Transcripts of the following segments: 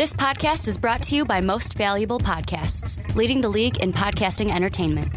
This podcast is brought to you by Most Valuable Podcasts, leading the league in podcasting entertainment.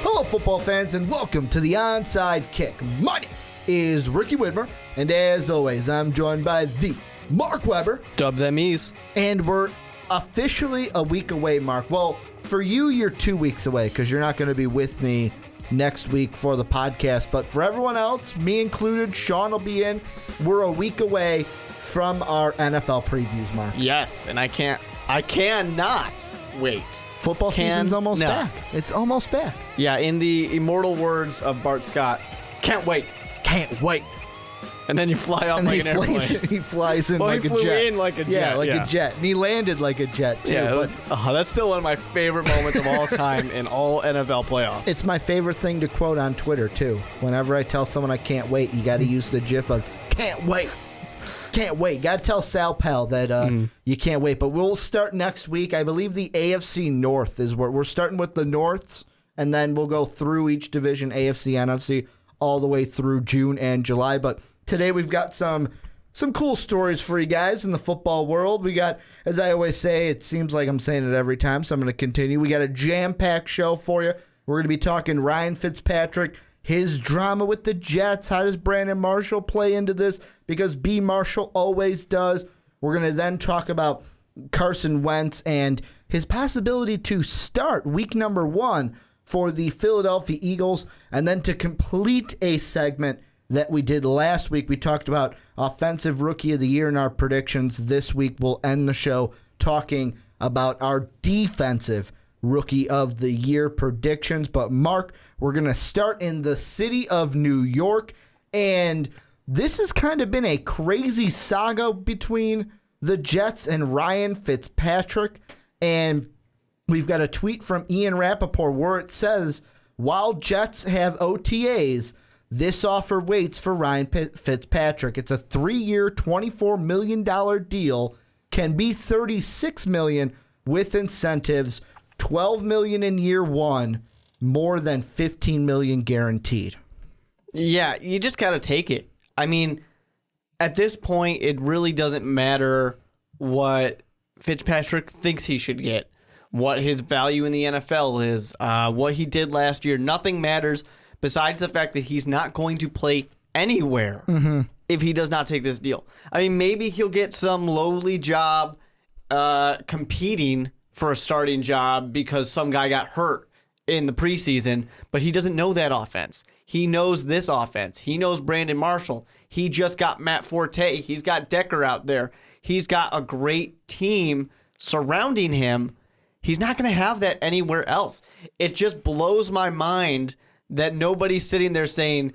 Hello, football fans, and welcome to the Onside Kick. My name is Ricky Widmer, and as always, I'm joined by the Mark Weber. Dub them E's. And we're officially a week away, Mark. Well, for you, you're 2 weeks away because you're not going to be with me next week for the podcast. But for everyone else, me included, Sean will be in. We're a week away from our NFL previews, Mark. Yes, and I cannot wait. Football season's almost back. It's almost back. Yeah, in the immortal words of Bart Scott, can't wait. Can't wait. And then you fly off like an airplane. He flies in like a jet. He flew in like a jet. Yeah, like a jet. And he landed like a jet, too. Yeah, that's still one of my favorite moments of all time in all NFL playoffs. It's my favorite thing to quote on Twitter, too. Whenever I tell someone I can't wait, you got to use the gif of, can't wait. Can't wait. Got to tell Sal Pell that you can't wait. But we'll start next week. I believe the AFC North is where we're starting with the Norths, and then we'll go through each division, AFC, NFC, all the way through June and July. But today we've got some cool stories for you guys in the football world. We got, as I always say, it seems like I'm saying it every time, so I'm going to continue. We got a jam-packed show for you. We're going to be talking Ryan Fitzpatrick, his drama with the Jets. How does Brandon Marshall play into this? Because B. Marshall always does. We're going to then talk about Carson Wentz and his possibility to start week number 1 for the Philadelphia Eagles. And then to complete a segment that we did last week, we talked about Offensive Rookie of the Year in our predictions. This week we'll end the show talking about our Defensive Rookie of the Year predictions. But Mark, we're going to start in the city of New York. And this has kind of been a crazy saga between the Jets and Ryan Fitzpatrick. And we've got a tweet from Ian Rappaport where it says, while Jets have OTAs, this offer waits for Ryan Fitzpatrick. It's a 3-year, $24 million deal, can be $36 million with incentives, $12 million in year 1, more than $15 million guaranteed. Yeah, you just got to take it. I mean, at this point, it really doesn't matter what Fitzpatrick thinks he should get, what his value in the NFL is, what he did last year. Nothing matters besides the fact that he's not going to play anywhere if he does not take this deal. I mean, maybe he'll get some lowly job competing for a starting job because some guy got hurt in the preseason, but he doesn't know that offense. He knows this offense. He knows Brandon Marshall. He just got Matt Forte. He's got Decker out there. He's got a great team surrounding him. He's not going to have that anywhere else. It just blows my mind that nobody's sitting there saying,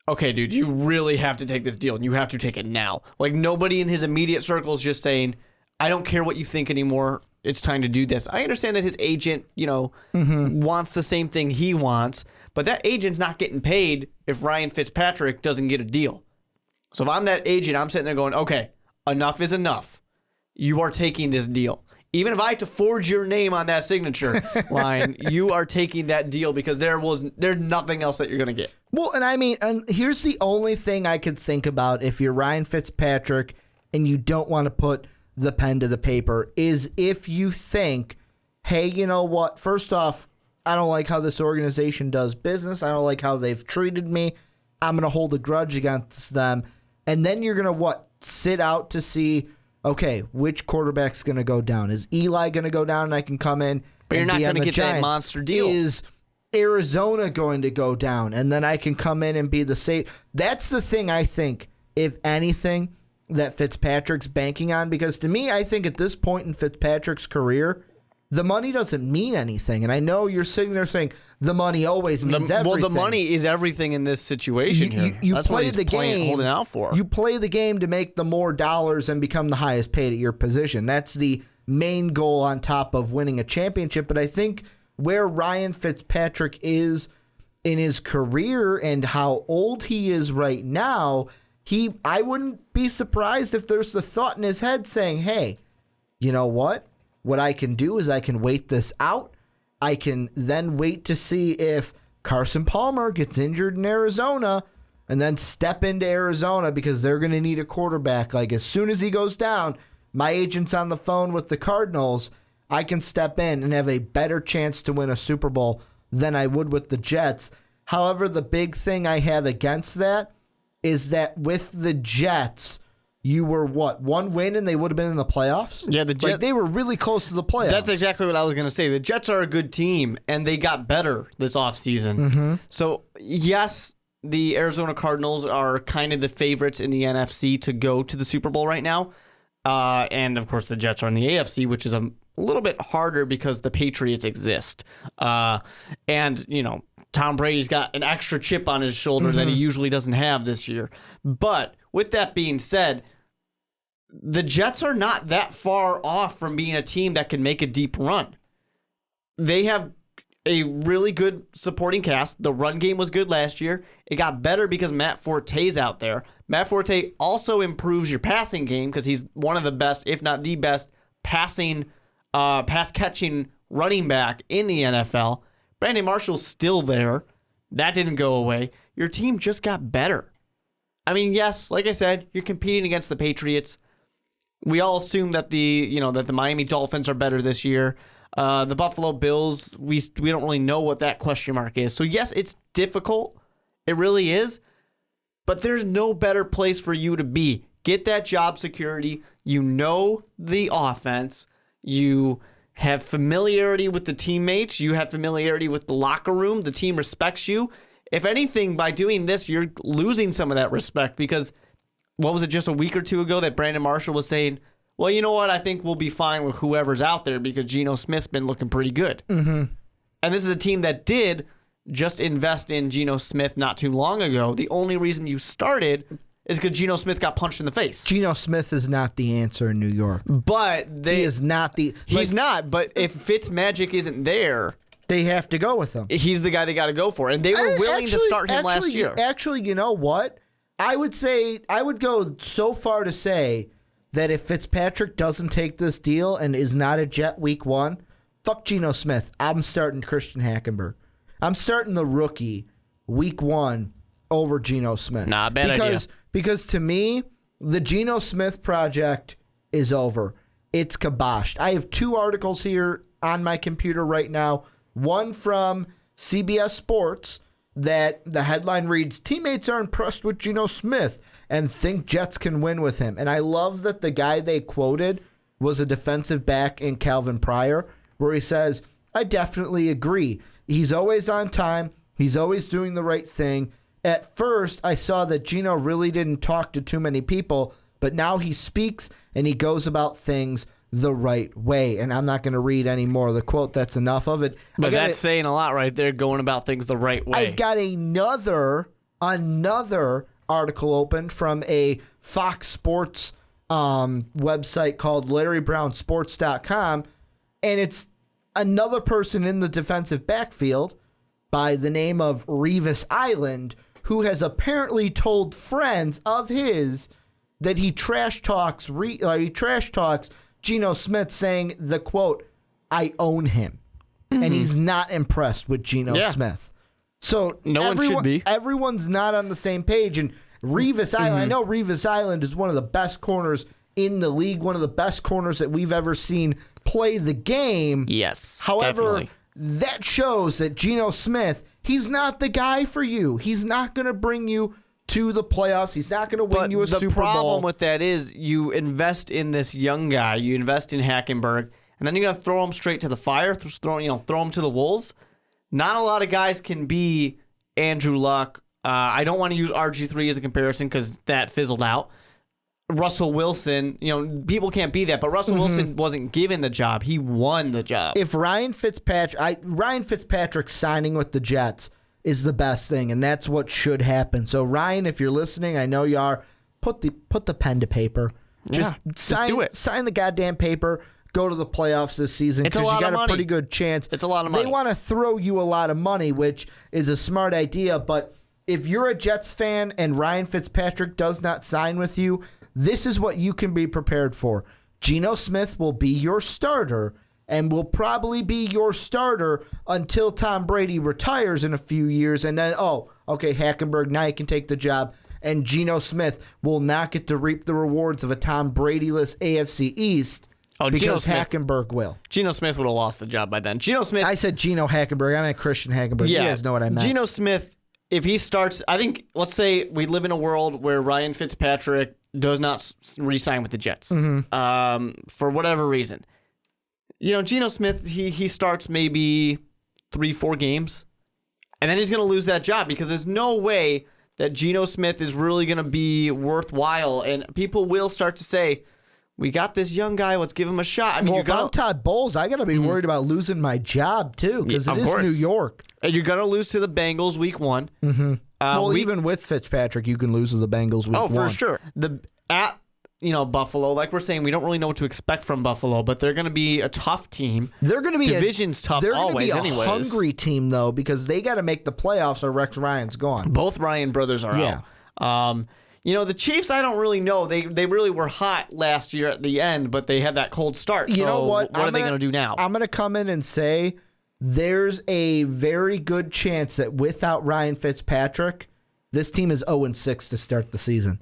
okay, dude, you really have to take this deal and you have to take it now. Like, nobody in his immediate circle is just saying, I don't care what you think anymore. It's time to do this. I understand that his agent, wants the same thing he wants, but that agent's not getting paid if Ryan Fitzpatrick doesn't get a deal. So if I'm that agent, I'm sitting there going, okay, enough is enough. You are taking this deal. Even if I have to forge your name on that signature line, you are taking that deal because there's nothing else that you're going to get. Well, and I mean, and here's the only thing I could think about if you're Ryan Fitzpatrick and you don't want to put the pen to the paper is if you think, hey, you know what? First off, I don't like how this organization does business. I don't like how they've treated me. I'm going to hold a grudge against them. And then you're going to, sit out to see, okay, which quarterback's going to go down? Is Eli going to go down and I can come in? But you're not going to get that monster deal. Is Arizona going to go down and then I can come in and be the safe? That's the thing I think, if anything, that Fitzpatrick's banking on. Because to me, I think at this point in Fitzpatrick's career, the money doesn't mean anything. And I know you're sitting there saying the money always means everything. Well, the money is everything in this situation here. That's play the game, holding out for. You play the game to make the more dollars and become the highest paid at your position. That's the main goal on top of winning a championship. But I think where Ryan Fitzpatrick is in his career and how old he is right now, I wouldn't be surprised if there's the thought in his head saying, hey, you know what? What I can do is I can wait this out. I can then wait to see if Carson Palmer gets injured in Arizona and then step into Arizona because they're going to need a quarterback. Like, as soon as he goes down, my agent's on the phone with the Cardinals. I can step in and have a better chance to win a Super Bowl than I would with the Jets. However, the big thing I have against that is that with the Jets, you were one win and they would have been in the playoffs? Yeah, the Jets, they were really close to the playoffs. That's exactly what I was going to say. The Jets are a good team, and they got better this offseason. So, yes, the Arizona Cardinals are kind of the favorites in the NFC to go to the Super Bowl right now. And, of course, the Jets are in the AFC, which is a little bit harder because the Patriots exist. And, Tom Brady's got an extra chip on his shoulder that he usually doesn't have this year. But with that being said, the Jets are not that far off from being a team that can make a deep run. They have a really good supporting cast. The run game was good last year. It got better because Matt Forte's out there. Matt Forte also improves your passing game because he's one of the best, if not the best, pass-catching running back in the NFL. Brandon Marshall's still there. That didn't go away. Your team just got better. I mean, yes, like I said, you're competing against the Patriots. We all assume that the Miami Dolphins are better this year. The Buffalo Bills, we don't really know what that question mark is. So yes, it's difficult. It really is. But there's no better place for you to be. Get that job security. You know the offense. You have familiarity with the teammates. You have familiarity with the locker room. The team respects you. If anything, by doing this, you're losing some of that respect because what was it just a week or two ago that Brandon Marshall was saying, well, you know what? I think we'll be fine with whoever's out there because Geno Smith's been looking pretty good. And this is a team that did just invest in Geno Smith not too long ago. The only reason you started is because Geno Smith got punched in the face. Geno Smith is not the answer in New York. But he is not the... He's not, but if Fitzmagic isn't there... They have to go with him. He's the guy they got to go for. And they were willing to start him last year. Actually, you know what? I would go so far to say that if Fitzpatrick doesn't take this deal and is not a Jet week 1, fuck Geno Smith. I'm starting Christian Hackenberg. I'm starting the rookie week 1 over Geno Smith. Nah, bad idea. Because to me, the Geno Smith project is over. It's kiboshed. I have 2 articles here on my computer right now. One from CBS Sports that the headline reads, teammates are impressed with Geno Smith and think Jets can win with him. And I love that the guy they quoted was a defensive back in Calvin Pryor, where he says, I definitely agree. He's always on time. He's always doing the right thing. At first, I saw that Geno really didn't talk to too many people, but now he speaks and he goes about things the right way. And I'm not going to read any more of the quote. That's enough of it. But that's saying a lot right there, going about things the right way. I've got another article open from a Fox Sports website called LarryBrownSports.com, and it's another person in the defensive backfield by the name of Revis Island, who has apparently told friends of his that he trash talks Geno Smith, saying the quote, I own him. And he's not impressed with Geno Smith. So one should be. Everyone's not on the same page. And Revis Island, I know Revis Island is one of the best corners in the league, one of the best corners that we've ever seen play the game. Yes. However, definitely. That shows that Geno Smith, he's not the guy for you. He's not going to bring you to the playoffs. He's not going to win you a Super Bowl. The problem with that is you invest in this young guy, you invest in Hackenberg, and then you're going to throw him straight to the fire, throw him to the wolves. Not a lot of guys can be Andrew Luck. I don't want to use RG3 as a comparison because that fizzled out. Russell Wilson, people can't be that, but Russell Wilson wasn't given the job. He won the job. If Ryan Fitzpatrick signing with the Jets is the best thing, and that's what should happen. So Ryan, if you're listening, I know you are, put the pen to paper. Just do it. Sign the goddamn paper. Go to the playoffs this season because you got a pretty good chance. It's a lot of money. They want to throw you a lot of money, which is a smart idea, but if you're a Jets fan and Ryan Fitzpatrick does not sign with you, this is what you can be prepared for. Geno Smith will be your starter, and will probably be your starter until Tom Brady retires in a few years. And then, okay, Hackenberg, now you can take the job. And Geno Smith will not get to reap the rewards of a Tom Brady-less AFC East because Hackenberg will. Geno Smith would have lost the job by then. Geno Smith. I said Geno Hackenberg. I meant Christian Hackenberg. Yeah, you guys know what I meant. Geno Smith, if he starts, I think, let's say we live in a world where Ryan Fitzpatrick does not re-sign with the Jets for whatever reason. Geno Smith, he starts maybe 3-4 games, and then he's going to lose that job because there's no way that Geno Smith is really going to be worthwhile, and people will start to say, we got this young guy, let's give him a shot. I mean, if I'm Todd Bowles, I got to be worried about losing my job, too, because it is New York. And you're going to lose to the Bengals week 1. Mm-hmm. Even with Fitzpatrick, you can lose to the Bengals week 1. Oh, for sure. At Buffalo, like we're saying, we don't really know what to expect from Buffalo, but they're going to be a tough team. They're going to be division's tough always. They're going to be a hungry team though, because they got to make the playoffs or Rex Ryan's gone. Both Ryan brothers are out. The Chiefs, I don't really know. They really were hot last year at the end, but they had that cold start. You know what? What are they going to do now? I'm going to come in and say there's a very good chance that without Ryan Fitzpatrick, this team is 0-6 to start the season.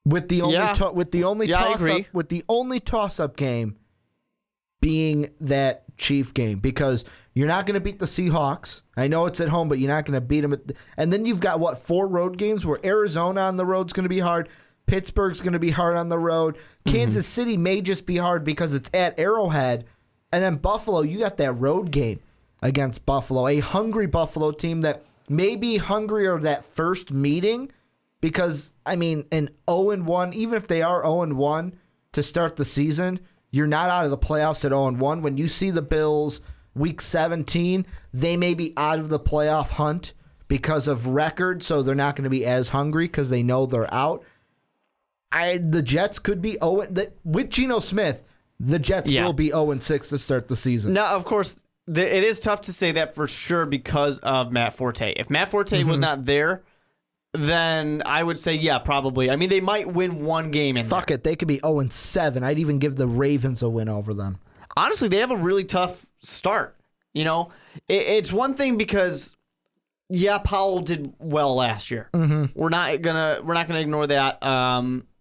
With the only toss-up game being that Chief game, because you're not going to beat the Seahawks. I know it's at home, but you're not going to beat them. And then you've got 4 road games where Arizona on the road is going to be hard. Pittsburgh's going to be hard on the road. Kansas City may just be hard because it's at Arrowhead. And then Buffalo, you got that road game against Buffalo, a hungry Buffalo team that may be hungrier that first meeting. Because, I mean, an 0-1, even if they are 0-1 to start the season, you're not out of the playoffs at 0-1. When you see the Bills week 17, they may be out of the playoff hunt because of record, so they're not going to be as hungry because they know they're out. The Jets could be 0-. With Geno Smith, the Jets will be 0-6 to start the season. Now, of course, it is tough to say that for sure because of Matt Forte. If Matt Forte was not there, then I would say, yeah, probably. I mean, they might win one game in Fuck there. it. They could be 0-7. I'd even give the Ravens a win over them. Honestly, they have a really tough start. It's one thing because, Powell did well last year. We're not gonna ignore that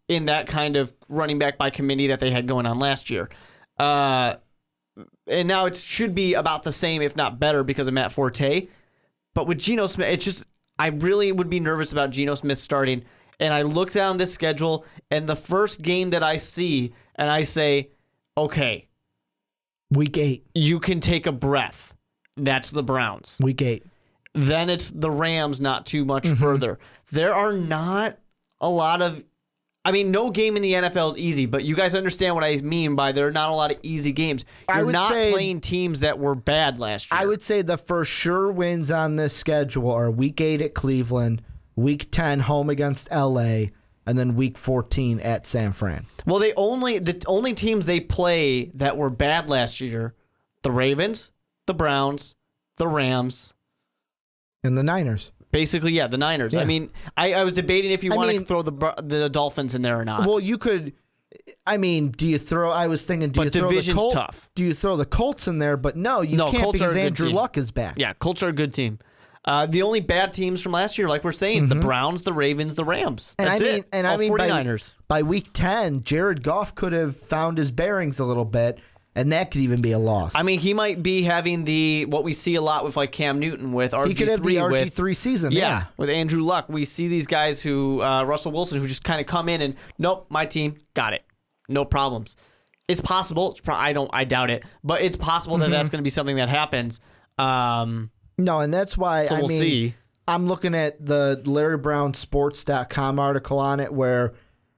in that kind of running back by committee that they had going on last year. And now it should be about the same, if not better, because of Matt Forte. But with Geno Smith, it's just, I really would be nervous about Geno Smith starting. And I look down this schedule, and the first game that I see, and I say, okay, Week 8. You can take a breath. That's the Browns. Week 8. Then it's the Rams not too much further. There are not a lot of... no game in the NFL is easy, but you guys understand what I mean by there are not a lot of easy games. You're not playing teams that were bad last year. I would say the for sure wins on this schedule are Week 8 at Cleveland, Week 10 home against LA, and then Week 14 at San Fran. Well, the only teams they play that were bad last year, the Ravens, the Browns, the Rams, and the Niners. Basically, the Niners. Yeah. I was debating if you want to throw the Dolphins in there or not. Well, you could. Do you throw? I was thinking, do you throw division's the Colts? Tough. Do you throw the Colts in there? But no, you can't Colts because Andrew Luck is back. Yeah, Colts are a good team. The only bad teams from last year, like we're saying, the Browns, the Ravens, the Rams. That's it. And 49ers. By week 10, Jared Goff could have found his bearings a little bit, and that could even be a loss. He might be having what we see a lot with like Cam Newton with RG3. He could have the RG3 season. Yeah, with Andrew Luck. We see these guys who, Russell Wilson, who just kind of come in and, nope, my team got it. No problems. It's possible. I doubt it, but it's possible that that's going to be something that happens. No, and that's why we'll see. I'm looking at the LarryBrownSports.com article on it where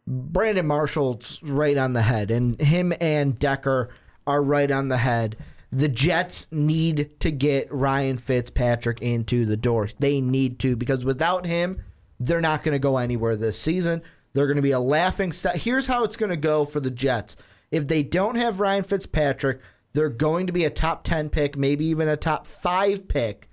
Brandon Marshall's right on the head, and him and Decker are right on the head. The Jets need to get Ryan Fitzpatrick into the door. They need to, because without him, they're not going to go anywhere this season. They're going to be a laughing stock. Here's how it's going to go for the Jets. If they don't have Ryan Fitzpatrick, they're going to be a top 10 pick, maybe even a top 5 pick.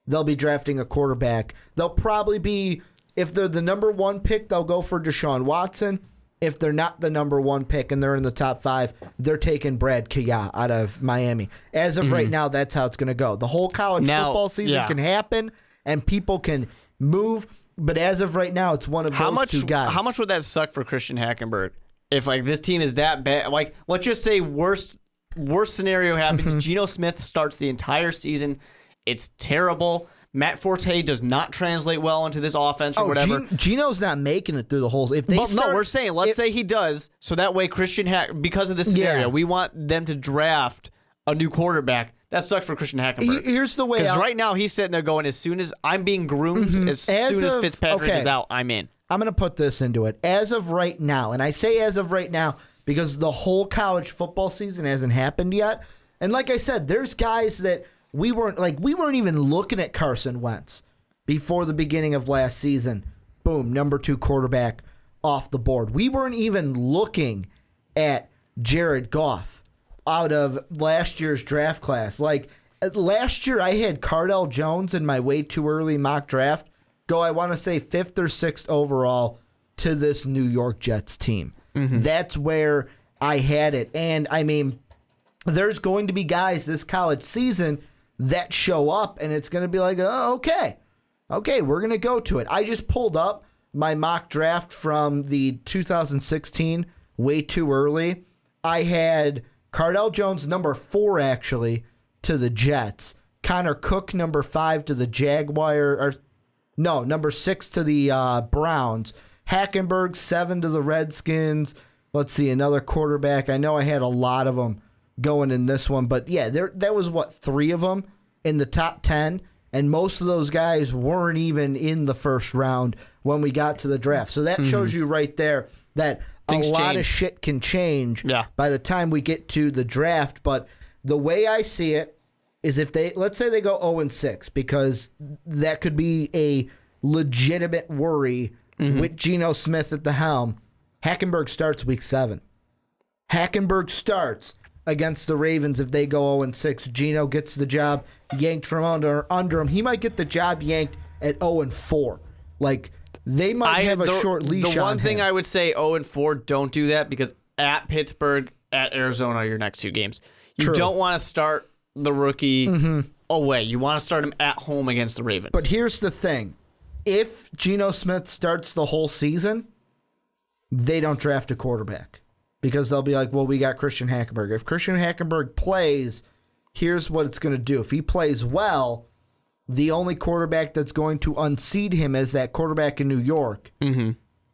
They'll be drafting a quarterback. They'll probably be, if they're the number 1 pick, they'll go for Deshaun Watson. if they're not the number 1 pick and they're in the top 5, they're taking Brad Kaaya out of Miami. As of right now, that's how it's going to go. The whole college football season can happen and people can move, but as of right now, it's one of those two guys. How much would that suck for Christian Hackenberg if like this team is that bad? Like, let's just say worst scenario happens. Geno Smith starts the entire season. It's terrible. Matt Forte does not translate well into this offense or whatever. Geno's not making it through the whole. If they we're saying let's say he does, so that way because of this scenario, we want them to draft a new quarterback. That sucks for Christian Hackenberg. Here's the way. Because right now he's sitting there going, as soon as I'm being groomed, as soon as Fitzpatrick is out, I'm in. I'm going to put this into it. As of right now, and I say as of right now because the whole college football season hasn't happened yet. And like I said, there's guys that we weren't even looking at Carson Wentz before the beginning of last season. Boom, number 2 quarterback off the board. We weren't even looking at Jared Goff out of last year's draft class. Like last year, I had Cardell Jones in my way too early mock draft go, I want to say 5th or 6th overall to this New York Jets team. That's where I had it. And I mean, there's going to be guys this college season that show up, and it's going to be like, oh, okay, we're going to go to it. I just pulled up my mock draft from the 2016, way too early. I had Cardell Jones, number 4, actually, to the Jets. Connor Cook, number 5 to the number 6 to the Browns. Hackenberg, 7 to the Redskins. Let's see, another quarterback. I know I had a lot of them going in this one, but yeah, that was 3 of them in the top 10, and most of those guys weren't even in the first round when we got to the draft. So that shows you right there that a lot of shit can change by the time we get to the draft. But the way I see it is if let's say they go 0-6, because that could be a legitimate worry with Geno Smith at the helm. Hackenberg starts week 7. Hackenberg starts against the Ravens if they go 0-6. Geno gets the job yanked from under him. He might get the job yanked at 0-4. Like, they might have a short leash on him. The one thing I would say, 0-4, don't do that, because at Pittsburgh, at Arizona are your next 2 games. You don't want to start the rookie away. You want to start him at home against the Ravens. But here's the thing. If Geno Smith starts the whole season, they don't draft a quarterback. Because they'll be like, well, we got Christian Hackenberg. If Christian Hackenberg plays, here's what it's going to do. If he plays well, the only quarterback that's going to unseat him as that quarterback in New York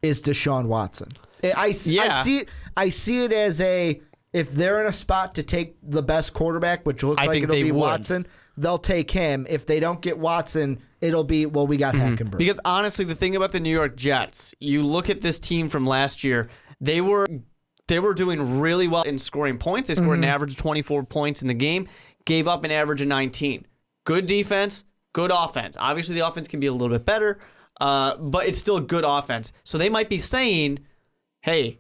is Deshaun Watson. I see it as if they're in a spot to take the best quarterback, which looks like it'll be Watson, they'll take him. If they don't get Watson, it'll be, well, we got Hackenberg. Because honestly, the thing about the New York Jets, you look at this team from last year, they were doing really well in scoring points. They scored an average of 24 points in the game, gave up an average of 19. Good defense, good offense. Obviously, the offense can be a little bit better, but it's still a good offense. So they might be saying, hey,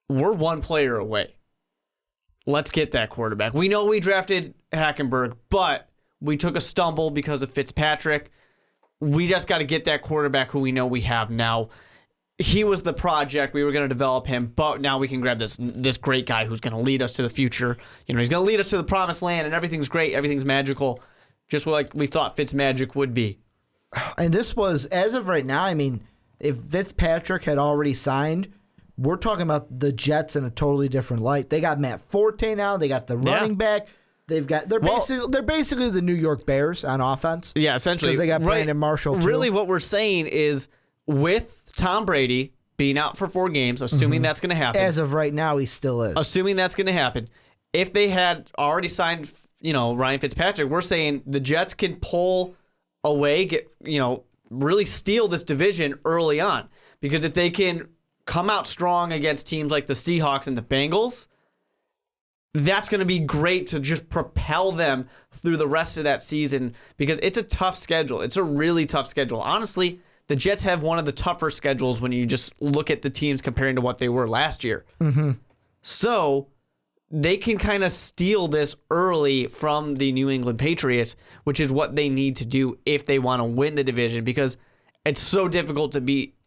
we're 1 player away. Let's get that quarterback. We know we drafted Hackenberg, but we took a stumble because of Fitzpatrick. We just got to get that quarterback who we know we have now. He was the project. We were going to develop him, but now we can grab this great guy who's going to lead us to the future. You know, he's going to lead us to the promised land, and everything's great. Everything's magical, just like we thought Fitzmagic would be. And this was, as of right now, I mean, if Fitzpatrick had already signed, we're talking about the Jets in a totally different light. They got Matt Forte now. They got the running back. They're basically the New York Bears on offense. Yeah, essentially. Because they got Brandon Marshall, too. Really, what we're saying is, with Tom Brady being out for 4 games, assuming that's going to happen. As of right now, he still is. Assuming that's going to happen. If they had already signed, Ryan Fitzpatrick, we're saying the Jets can pull away, really steal this division early on. Because if they can come out strong against teams like the Seahawks and the Bengals, that's going to be great to just propel them through the rest of that season, because it's a tough schedule. It's a really tough schedule. Honestly, the Jets have one of the tougher schedules when you just look at the teams comparing to what they were last year. So they can kind of steal this early from the New England Patriots, which is what they need to do if they want to win the division, because it's so difficult to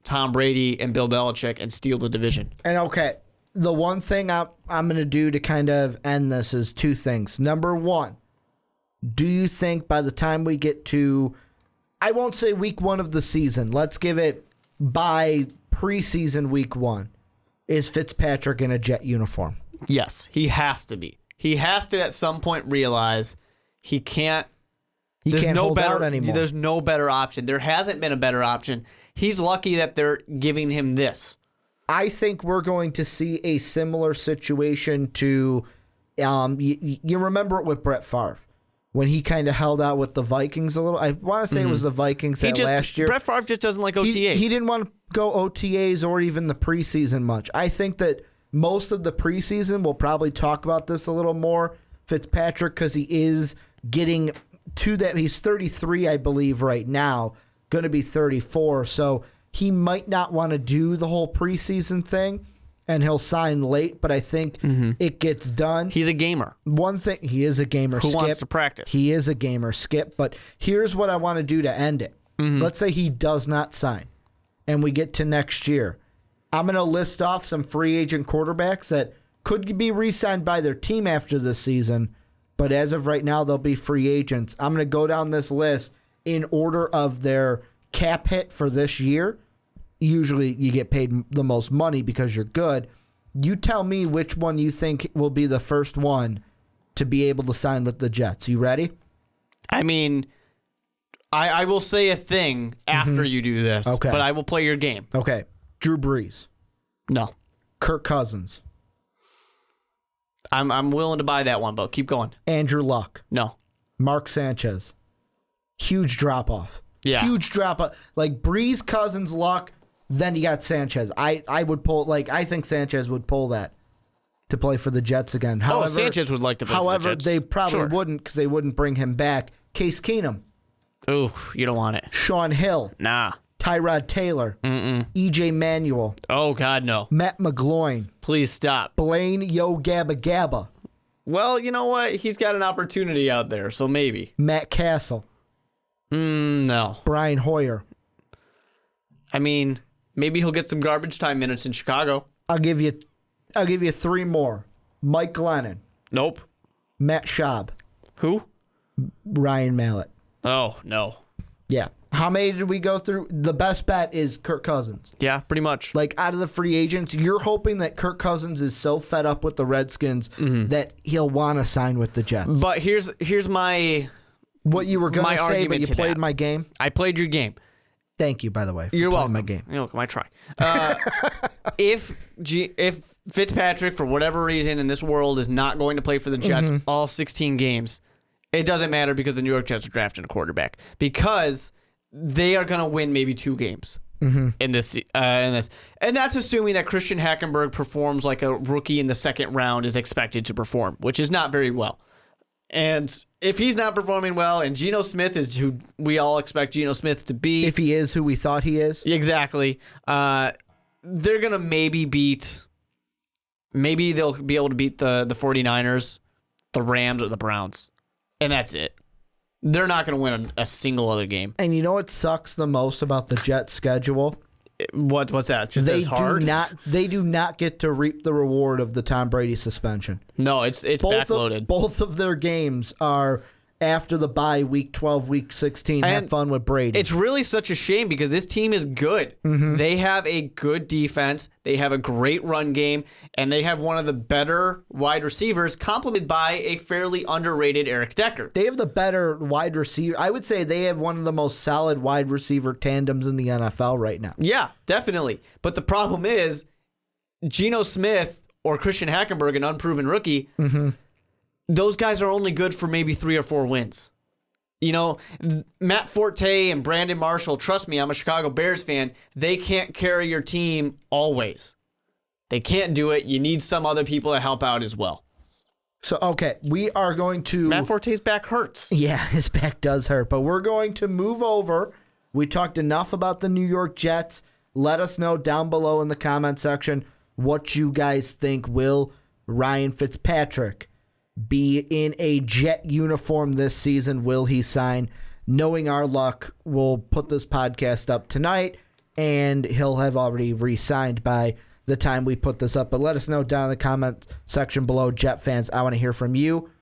Tom Brady and Bill Belichick and steal the division. And okay, the one thing I'm going to do to kind of end this is two things. Number one, do you think by the time we get to, I won't say week 1 of the season, let's give it by preseason week 1, is Fitzpatrick in a Jet uniform? Yes, he has to be. He has to at some point realize he can't. He there's can't no hold better, out anymore. There's no better option. There hasn't been a better option. He's lucky that they're giving him this. I think we're going to see a similar situation to, you remember it with Brett Favre when he kind of held out with the Vikings a little. I want to say it was the Vikings last year. Brett Favre just doesn't like OTAs. He didn't want to go OTAs or even the preseason much. I think that most of the preseason, we'll probably talk about this a little more, Fitzpatrick, because he is getting to that. He's 33, I believe, right now, going to be 34. So he might not want to do the whole preseason thing, and he'll sign late, but I think it gets done. He's a gamer. One thing, he is a gamer, Who Skip. wants to practice? He is a gamer, Skip, but here's what I want to do to end it. Let's say he does not sign, and we get to next year. I'm going to list off some free agent quarterbacks that could be re-signed by their team after this season, but as of right now, they'll be free agents. I'm going to go down this list in order of their cap hit for this year. Usually you get paid the most money because you're good. You tell me which one you think will be the first one to be able to sign with the Jets. You ready? I mean, I will say a thing after you do this, Okay. but I will play your game. Okay. Drew Brees. No. Kirk Cousins. I'm willing to buy that one, but keep going. Andrew Luck. No. Mark Sanchez. Huge drop-off. Yeah. Huge drop-off. Like Brees, Cousins, Luck, then you got Sanchez. I would pull, I think Sanchez would pull that to play for the Jets again. However, Sanchez would like to play for the However, Jets. they probably Sure. wouldn't because they wouldn't bring him back. Case Keenum. Ooh, you don't want it. Sean Hill. Nah. Tyrod Taylor. EJ Manuel. Oh, God, no. Matt McGloin. Please stop. Blaine Yo Gabba Gabba. Well, you know what? He's got an opportunity out there, so maybe. Matt Castle. No. Brian Hoyer. I mean, maybe he'll get some garbage time minutes in Chicago. I'll give you 3 more. Mike Glennon. Nope. Matt Schaub. Who? Ryan Mallett. Oh, no. Yeah. How many did we go through? The best bet is Kirk Cousins. Yeah, pretty much. Like, out of the free agents, you're hoping that Kirk Cousins is so fed up with the Redskins that he'll want to sign with the Jets. But here's my What you were going to say, but argument you to played that. my game. I played your game. Thank you, by the way, for You're playing welcome. my game. You're welcome. I try. If Fitzpatrick, for whatever reason in this world, is not going to play for the Jets all 16 games, it doesn't matter because the New York Jets are drafting a quarterback because they are going to win maybe 2 games in this. And that's assuming that Christian Hackenberg performs like a rookie in the second round is expected to perform, which is not very well. And if he's not performing well, and Geno Smith is who we all expect Geno Smith to be, If he is who we thought he is. exactly, they're gonna maybe they'll be able to beat the 49ers, the Rams, or the Browns, and that's it. They're not gonna win a single other game. And you know what sucks the most about the Jets' schedule? What's that? Just They as hard? They do not get to reap the reward of the Tom Brady suspension. No, it's backloaded. Both of their games are after the bye, week 12, week 16. Have And fun with Brady. It's really such a shame because this team is good. They have a good defense. They have a great run game, and they have one of the better wide receivers, complemented by a fairly underrated Eric Decker. They have the better wide receiver. I would say they have one of the most solid wide receiver tandems in the NFL right now. Yeah, definitely. But the problem is, Geno Smith or Christian Hackenberg, an unproven rookie, those guys are only good for maybe 3 or 4 wins. You know, Matt Forte and Brandon Marshall, trust me, I'm a Chicago Bears fan, they can't carry your team always. They can't do it. You need some other people to help out as well. So, okay, we are going to... Matt Forte's back hurts. Yeah, his back does hurt, but we're going to move over. We talked enough about the New York Jets. Let us know down below in the comment section what you guys think. Will Ryan Fitzpatrick be in a Jet uniform this season? Will he sign? Knowing our luck, we'll put this podcast up tonight. and he'll have already re-signed by the time we put this up. But let us know down in the comment section below, Jet fans. I want to hear from you.